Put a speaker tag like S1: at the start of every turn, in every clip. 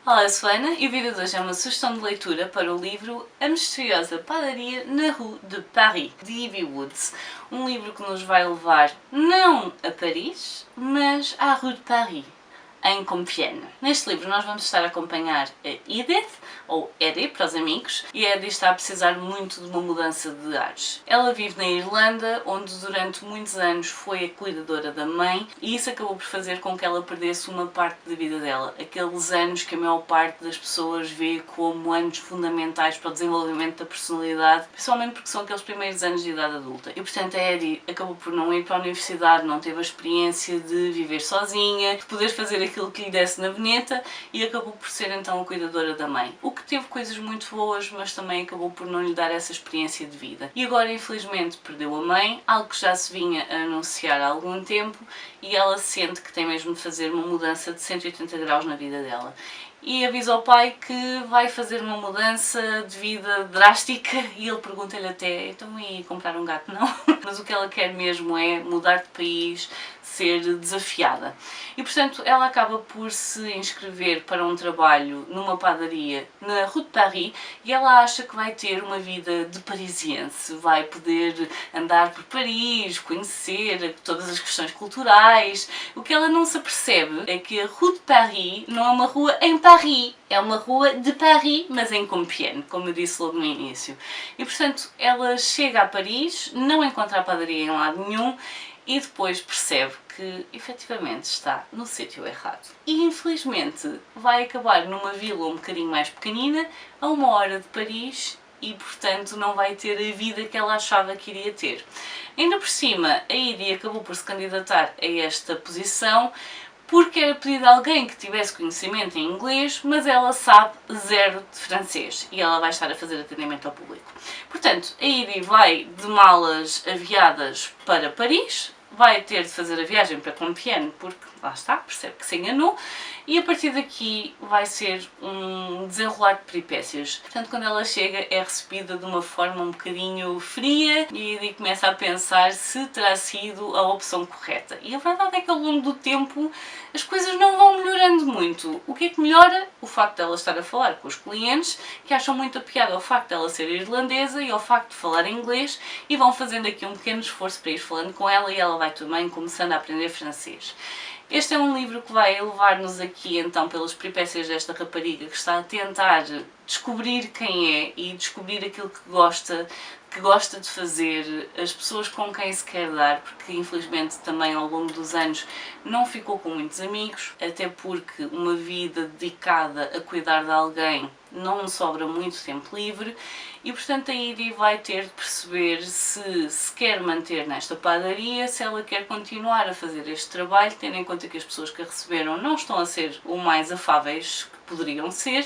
S1: Olá, eu sou a Ana e o vídeo de hoje é uma sugestão de leitura para o livro A Misteriosa Padaria na Rue de Paris, de Evie Woods. Um livro que nos vai levar não a Paris, mas à Rue de Paris, em Compiègne. Neste livro nós vamos estar a acompanhar a Edith, ou Eddie para os amigos, e a Eddie está a precisar muito de uma mudança de ares. Ela vive na Irlanda, onde durante muitos anos foi a cuidadora da mãe, e isso acabou por fazer com que ela perdesse uma parte da vida dela. Aqueles anos que a maior parte das pessoas vê como anos fundamentais para o desenvolvimento da personalidade, principalmente porque são aqueles primeiros anos de idade adulta. E portanto a Eddie acabou por não ir para a universidade, não teve a experiência de viver sozinha, de poder fazer aquilo que lhe desse na veneta, e acabou por ser então a cuidadora da mãe. O que teve coisas muito boas, mas também acabou por não lhe dar essa experiência de vida. E agora infelizmente perdeu a mãe, algo que já se vinha a anunciar há algum tempo, e ela sente que tem mesmo de fazer uma mudança de 180 graus na vida dela. E avisa ao pai que vai fazer uma mudança de vida drástica, e ele pergunta-lhe até, então e comprar um gato? Não. Mas o que ela quer mesmo é mudar de país, ser desafiada. E portanto ela acaba por se inscrever para um trabalho numa padaria na Rue de Paris, e ela acha que vai ter uma vida de parisiense, vai poder andar por Paris, conhecer todas as questões culturais. O que ela não se apercebe é que a Rue de Paris não é uma rua em Paris, é uma rua de Paris, mas em Compiègne, como eu disse logo no início. E portanto ela chega a Paris, não encontra a padaria em lado nenhum, e depois percebe que efetivamente está no sítio errado. E infelizmente vai acabar numa vila um bocadinho mais pequenina, a 1 hora de Paris, e portanto não vai ter a vida que ela achava que iria ter. Ainda por cima, a Edie acabou por se candidatar a esta posição porque era pedido a alguém que tivesse conhecimento em inglês, mas ela sabe zero de francês, e ela vai estar a fazer atendimento ao público. Portanto, a Edie vai de malas aviadas para Paris, vai ter de fazer a viagem para Compiègne, porque lá está, percebe que se enganou, e a partir daqui vai ser um desenrolar de peripécias. Portanto, quando ela chega é recebida de uma forma um bocadinho fria, e aí começa a pensar se terá sido a opção correta. E a verdade é que ao longo do tempo as coisas não vão melhorando muito. O que é que melhora? O facto de ela estar a falar com os clientes, que acham muito a piada ao facto de ela ser irlandesa e ao facto de falar inglês, e vão fazendo aqui um pequeno esforço para ir falando com ela, e ela vai também começando a aprender francês. Este é um livro que vai levar-nos aqui então pelas peripécias desta rapariga que está a tentar descobrir quem é e descobrir aquilo que gosta de fazer, as pessoas com quem se quer dar, porque infelizmente também ao longo dos anos não ficou com muitos amigos, até porque uma vida dedicada a cuidar de alguém não sobra muito tempo livre, e portanto a Edie vai ter de perceber se quer manter nesta padaria, se ela quer continuar a fazer este trabalho, tendo em conta que as pessoas que a receberam não estão a ser o mais afáveis que poderiam ser,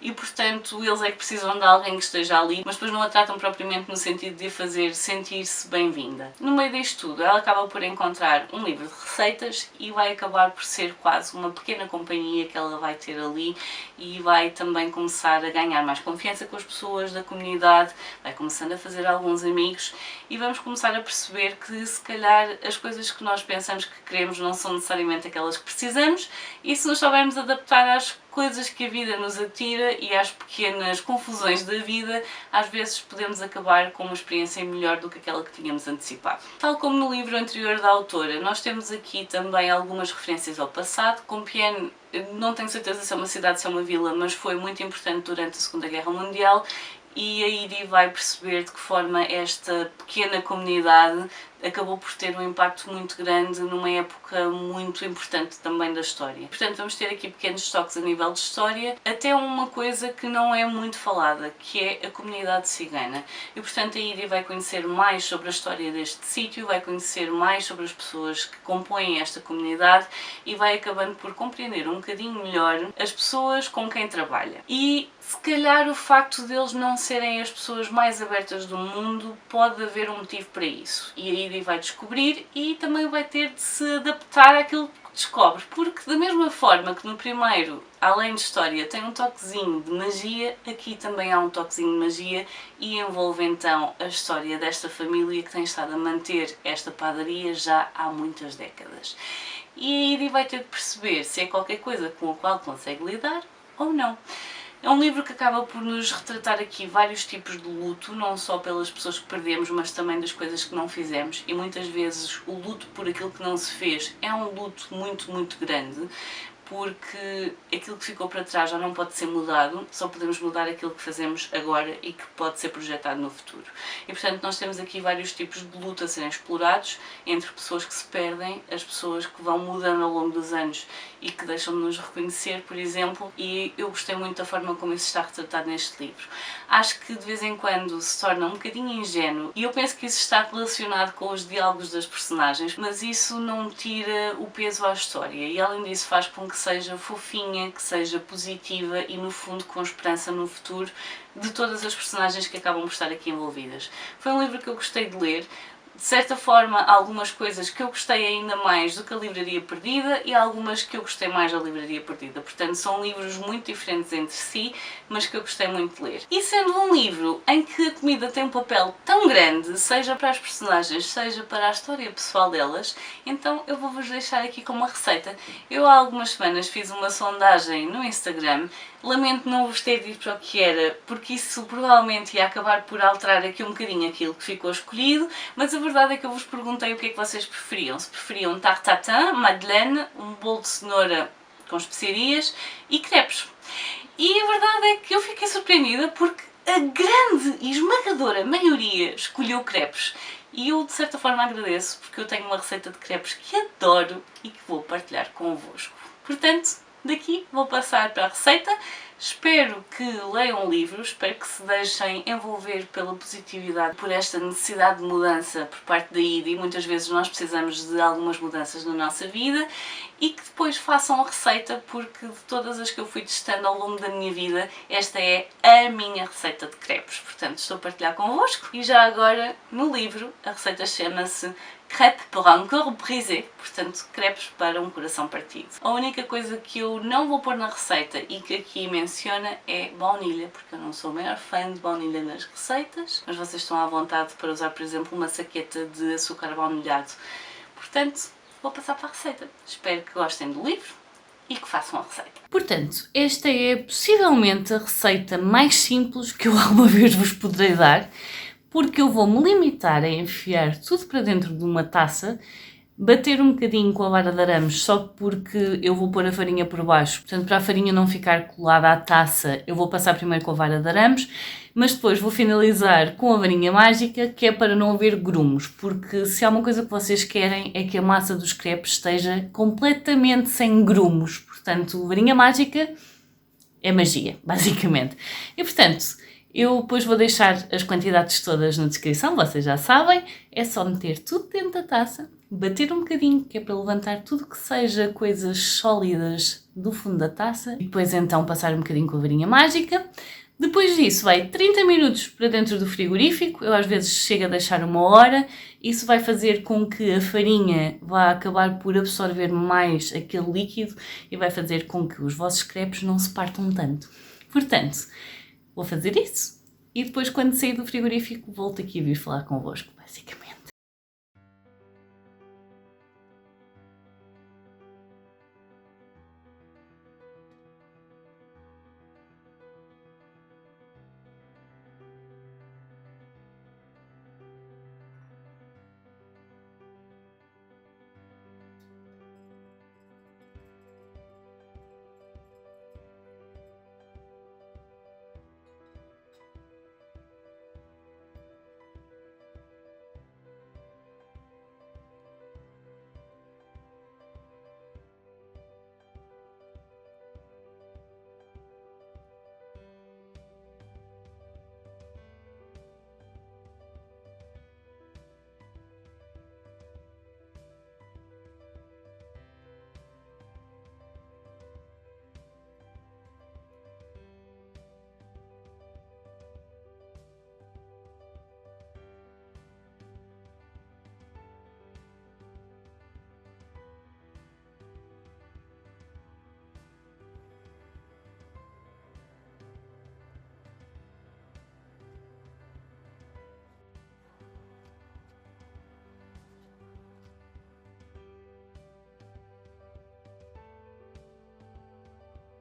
S1: e portanto eles é que precisam de alguém que esteja ali, mas depois não a tratam propriamente no sentido de a fazer sentir-se bem-vinda. No meio disto tudo, ela acaba por encontrar um livro de receitas e vai acabar por ser quase uma pequena companhia que ela vai ter ali, e vai também começar a ganhar mais confiança com as pessoas da comunidade, vai começando a fazer alguns amigos, e vamos começar a perceber que se calhar as coisas que nós pensamos que queremos não são necessariamente aquelas que precisamos, e se nos soubermos adaptar às coisas que a vida nos atira e às pequenas confusões da vida, às vezes podemos acabar com uma experiência melhor do que aquela que tínhamos antecipado. Tal como no livro anterior da autora, nós temos aqui também algumas referências ao passado. Compiègne, não tenho certeza se é uma cidade, se é uma vila, mas foi muito importante durante a Segunda Guerra Mundial, e a Edie vai perceber de que forma esta pequena comunidade acabou por ter um impacto muito grande numa época muito importante também da história. Portanto, vamos ter aqui pequenos toques a nível de história, até uma coisa que não é muito falada, que é a comunidade cigana. E portanto a Edie vai conhecer mais sobre a história deste sítio, vai conhecer mais sobre as pessoas que compõem esta comunidade, e vai acabando por compreender um bocadinho melhor as pessoas com quem trabalha. E se calhar o facto deles não serem as pessoas mais abertas do mundo, pode haver um motivo para isso. E a Edie vai descobrir, e também vai ter de se adaptar àquilo que descobre, porque da mesma forma que no primeiro, além de história, tem um toquezinho de magia, aqui também há um toquezinho de magia, e envolve então a história desta família que tem estado a manter esta padaria já há muitas décadas. E a Edie vai ter de perceber se é qualquer coisa com a qual consegue lidar, ou não. É um livro que acaba por nos retratar aqui vários tipos de luto, não só pelas pessoas que perdemos, mas também das coisas que não fizemos. E muitas vezes o luto por aquilo que não se fez é um luto muito, muito grande, porque aquilo que ficou para trás já não pode ser mudado, só podemos mudar aquilo que fazemos agora e que pode ser projetado no futuro. E portanto nós temos aqui vários tipos de luta a serem explorados, entre pessoas que se perdem, as pessoas que vão mudando ao longo dos anos e que deixam de nos reconhecer, por exemplo, e eu gostei muito da forma como isso está retratado neste livro. Acho que de vez em quando se torna um bocadinho ingênuo e eu penso que isso está relacionado com os diálogos das personagens, mas isso não tira o peso à história e além disso faz com que seja fofinha, que seja positiva e no fundo com esperança no futuro de todas as personagens que acabam por estar aqui envolvidas. Foi um livro que eu gostei de ler. De certa forma, há algumas coisas que eu gostei ainda mais do que a Livraria Perdida e há algumas que eu gostei mais da Livraria Perdida. Portanto, são livros muito diferentes entre si, mas que eu gostei muito de ler. E sendo um livro em que a comida tem um papel tão grande, seja para as personagens, seja para a história pessoal delas, então eu vou-vos deixar aqui com uma receita. Eu há algumas semanas fiz uma sondagem no Instagram. Lamento não vos ter dito o que era, porque isso provavelmente ia acabar por alterar aqui um bocadinho aquilo que ficou escolhido, mas a verdade é que eu vos perguntei o que é que vocês preferiam. Se preferiam tarte tatin, madeleine, um bolo de cenoura com especiarias e crepes. E a verdade é que eu fiquei surpreendida porque a grande e esmagadora maioria escolheu crepes. E eu de certa forma agradeço, porque eu tenho uma receita de crepes que adoro e que vou partilhar convosco. Portanto, daqui vou passar para a receita. Espero que leiam o livro, espero que se deixem envolver pela positividade, por esta necessidade de mudança por parte da Ida e muitas vezes nós precisamos de algumas mudanças na nossa vida e que depois façam a receita porque de todas as que eu fui testando ao longo da minha vida, esta é a minha receita de crepes. Portanto, estou a partilhar convosco e já agora no livro a receita chama-se Crêpes pour un cœur brisé, portanto, crepes para um coração partido. A única coisa que eu não vou pôr na receita e que aqui menciona é baunilha, porque eu não sou a maior fã de baunilha nas receitas, mas vocês estão à vontade para usar, por exemplo, uma saqueta de açúcar baunilhado. Portanto, vou passar para a receita. Espero que gostem do livro e que façam a receita. Portanto, esta é possivelmente a receita mais simples que eu alguma vez vos poderei dar, porque eu vou-me limitar a enfiar tudo para dentro de uma taça, bater um bocadinho com a vara de arames, só porque eu vou pôr a farinha por baixo. Portanto, para a farinha não ficar colada à taça, eu vou passar primeiro com a vara de arames, mas depois vou finalizar com a varinha mágica, que é para não haver grumos, porque se há uma coisa que vocês querem é que a massa dos crepes esteja completamente sem grumos. Portanto, varinha mágica é magia, basicamente. E portanto, eu depois vou deixar as quantidades todas na descrição, vocês já sabem. É só meter tudo dentro da taça, bater um bocadinho, que é para levantar tudo que seja coisas sólidas do fundo da taça. E depois então passar um bocadinho com a varinha mágica. Depois disso vai 30 minutos para dentro do frigorífico, eu às vezes chego a deixar 1 hora. Isso vai fazer com que a farinha vá acabar por absorver mais aquele líquido e vai fazer com que os vossos crepes não se partam tanto. Portanto, vou fazer isso e depois quando sair do frigorífico volto aqui a vir falar convosco, basicamente.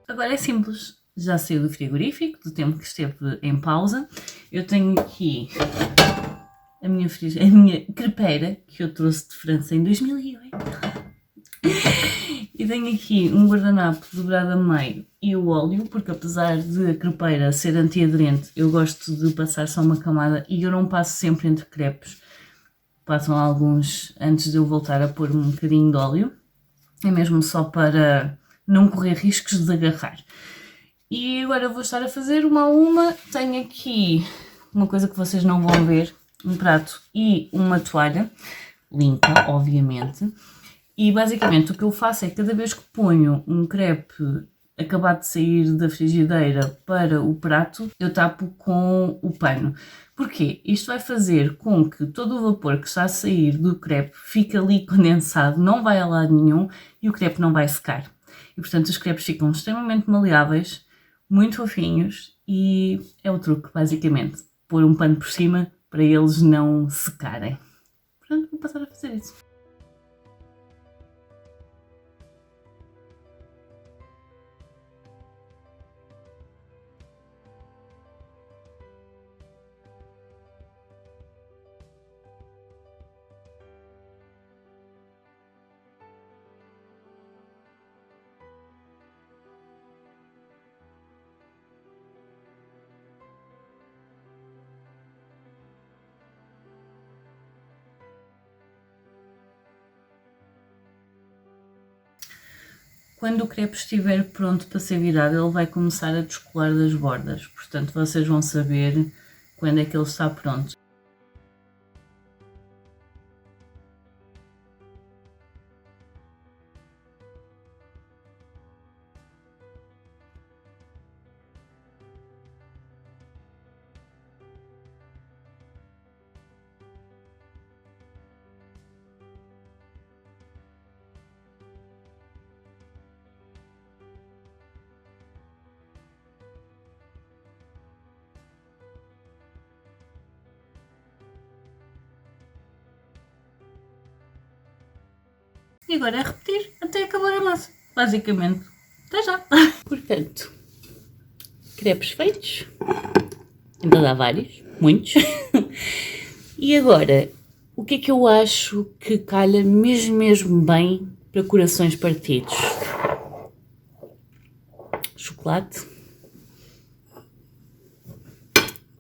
S1: Agora é simples, já saiu do frigorífico, do tempo que esteve em pausa. Eu tenho aqui a minha crepeira, que eu trouxe de França em 2008. E tenho aqui um guardanapo dobrado a meio e o óleo, porque apesar de a crepeira ser antiaderente, eu gosto de passar só uma camada e eu não passo sempre entre crepes. Passam alguns antes de eu voltar a pôr um bocadinho de óleo. É mesmo só para não correr riscos de agarrar. E agora vou estar a fazer uma a uma. Tenho aqui uma coisa que vocês não vão ver, um prato e uma toalha, limpa, obviamente. E basicamente o que eu faço é que cada vez que ponho um crepe acabado de sair da frigideira para o prato, eu tapo com o pano. Porquê? Isto vai fazer com que todo o vapor que está a sair do crepe fique ali condensado, não vai a lado nenhum e o crepe não vai secar. E portanto os crepes ficam extremamente maleáveis, muito fofinhos e é o truque basicamente, pôr um pano por cima para eles não secarem. Portanto vou passar a fazer isso. Quando o crepe estiver pronto para ser virado, ele vai começar a descolar das bordas. Portanto, vocês vão saber quando é que ele está pronto. E agora é repetir até acabar a massa. Basicamente, até já! Portanto, crepes feitos. Ainda dá vários, muitos. E agora, o que é que eu acho que calha mesmo bem para corações partidos? Chocolate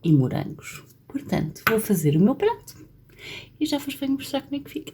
S1: e morangos. Portanto, vou fazer o meu prato e já vos venho mostrar como é que fica.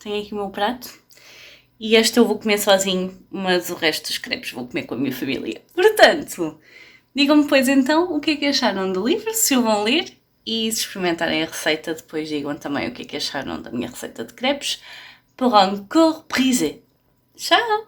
S1: Tenho aqui o meu prato e este eu vou comer sozinho, mas o resto dos crepes vou comer com a minha família. Portanto, digam-me depois então o que é que acharam do livro, se o vão ler e se experimentarem a receita, depois digam também o que é que acharam da minha receita de crepes. Pour un corps brisé. Tchau!